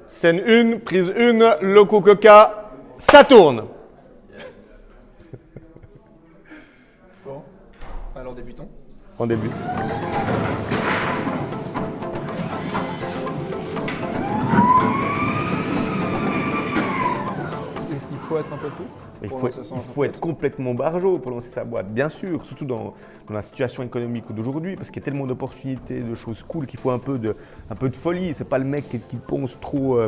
Scène 1, prise 1, Loco Coca, ça tourne. Bon, alors débutons. On débute. Est-ce qu'il faut être un peu fou? Il faut être complètement barjot pour lancer sa boîte, bien sûr, surtout dans la situation économique d'aujourd'hui, parce qu'il y a tellement d'opportunités, de choses cool qu'il faut un peu de folie. C'est pas le mec qui pense trop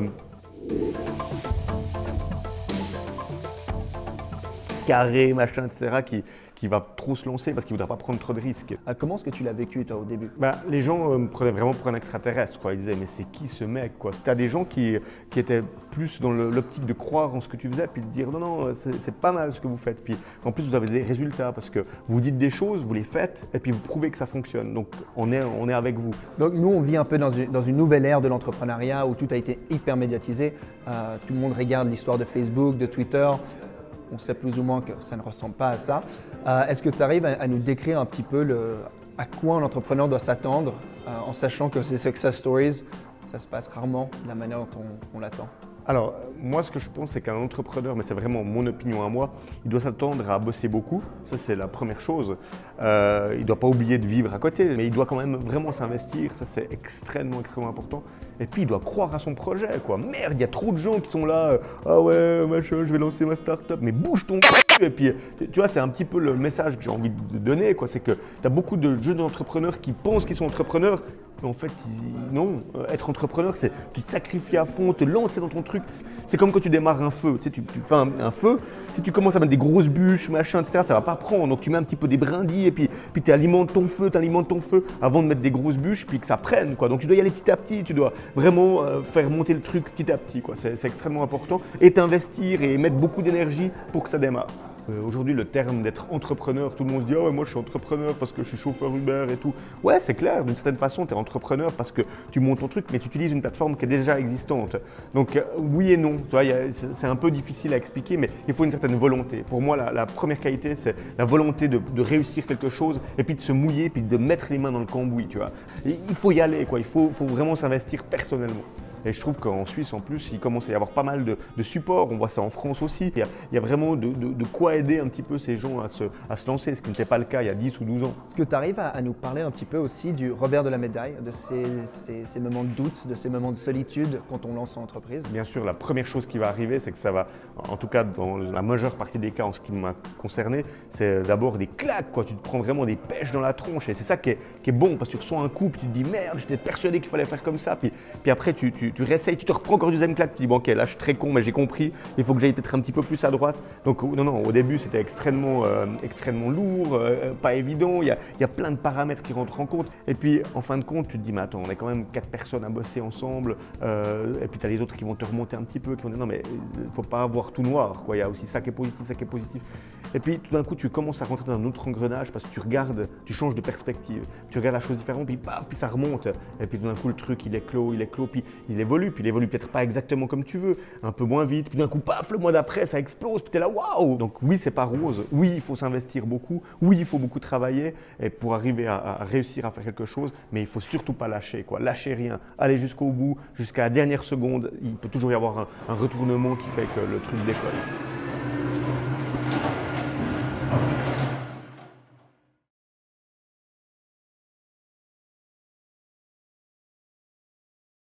carré, machin, etc., qui va trop se lancer parce qu'il ne voudra pas prendre trop de risques. Comment est-ce que tu l'as vécu toi au début? Les gens me prenaient vraiment pour un extraterrestre, quoi. Ils disaient mais c'est qui ce mec, quoi. Tu as des gens qui étaient plus dans l'optique de croire en ce que tu faisais puis de dire non, c'est pas mal ce que vous faites. Puis en plus vous avez des résultats parce que vous dites des choses, vous les faites et puis vous prouvez que ça fonctionne. Donc on est avec vous. Donc nous on vit un peu dans une nouvelle ère de l'entrepreneuriat où tout a été hyper médiatisé. Tout le monde regarde l'histoire de Facebook, de Twitter. On sait plus ou moins que ça ne ressemble pas à ça. Est-ce que tu arrives à nous décrire un petit peu à quoi un entrepreneur doit s'attendre en sachant que ces success stories, ça se passe rarement de la manière dont on l'attend? Alors, moi, ce que je pense, c'est qu'un entrepreneur, mais c'est vraiment mon opinion à moi, il doit s'attendre à bosser beaucoup. Ça, c'est la première chose. Il ne doit pas oublier de vivre à côté, mais il doit quand même vraiment s'investir. Ça, c'est extrêmement, extrêmement important. Et puis, il doit croire à son projet, quoi. Merde, il y a trop de gens qui sont là. Ah ouais, machin, je vais lancer ma start-up. Mais bouge ton cul. Et puis, tu vois, c'est un petit peu le message que j'ai envie de donner, quoi. C'est que tu as beaucoup de jeunes entrepreneurs qui pensent qu'ils sont entrepreneurs. Mais en fait, non. Être entrepreneur, c'est tu te sacrifies à fond, te lancer dans ton truc. C'est comme quand tu démarres un feu. Tu sais, tu fais un feu. Si tu commences à mettre des grosses bûches, machin, etc., ça va pas prendre. Donc tu mets un petit peu des brindilles et puis tu alimentes ton feu avant de mettre des grosses bûches puis que ça prenne, quoi. Donc tu dois y aller petit à petit. Tu dois vraiment faire monter le truc petit à petit, quoi. C'est extrêmement important. Et t'investir et mettre beaucoup d'énergie pour que ça démarre. Aujourd'hui, le terme d'être entrepreneur, tout le monde se dit « Ah ouais, moi je suis entrepreneur parce que je suis chauffeur Uber et tout ». Ouais, c'est clair, d'une certaine façon, tu es entrepreneur parce que tu montes ton truc, mais tu utilises une plateforme qui est déjà existante. Donc oui et non, tu vois, c'est un peu difficile à expliquer, mais il faut une certaine volonté. Pour moi, la première qualité, c'est la volonté de réussir quelque chose et puis de se mouiller, puis de mettre les mains dans le cambouis, tu vois. Et il faut y aller, quoi. Il faut vraiment s'investir personnellement. Et je trouve qu'en Suisse, en plus, il commence à y avoir pas mal de supports. On voit ça en France aussi. Il y a vraiment de quoi aider un petit peu ces gens à se lancer, ce qui n'était pas le cas il y a 10 ou 12 ans. Est-ce que tu arrives à nous parler un petit peu aussi du revers de la médaille, de ces moments de doute, de ces moments de solitude quand on lance son entreprise? Bien sûr, la première chose qui va arriver, c'est que ça va, en tout cas dans la majeure partie des cas en ce qui m'a concerné, c'est d'abord des claques, quoi. Tu te prends vraiment des pêches dans la tronche et c'est ça qui est bon parce que tu reçois un coup, puis tu te dis merde, j'étais persuadé qu'il fallait faire comme ça. Puis après, tu réessayes, tu te reprends encore une deuxième claque, tu te dis bon ok, là je suis très con, mais j'ai compris, il faut que j'aille peut-être un petit peu plus à droite. Donc non, au début c'était extrêmement lourd, pas évident, il y a plein de paramètres qui rentrent en compte. Et puis en fin de compte, tu te dis mais attends, on est quand même 4 personnes à bosser ensemble, et puis tu as les autres qui vont te remonter un petit peu, qui vont dire non mais il ne faut pas avoir tout noir, quoi. Il y a aussi ça qui est positif, ça qui est positif. Et puis tout d'un coup tu commences à rentrer dans un autre engrenage parce que tu changes de perspective, tu regardes la chose différemment, puis paf, puis ça remonte. Et puis tout d'un coup le truc il est clos, puis il évolue peut-être pas exactement comme tu veux, un peu moins vite, puis d'un coup paf, le mois d'après ça explose, puis t'es là waouh. Donc oui, c'est pas rose, oui il faut s'investir beaucoup, oui il faut beaucoup travailler et pour arriver à réussir à faire quelque chose, mais il faut surtout pas lâcher, quoi. Lâcher rien, aller jusqu'au bout, jusqu'à la dernière seconde, il peut toujours y avoir un retournement qui fait que le truc décolle.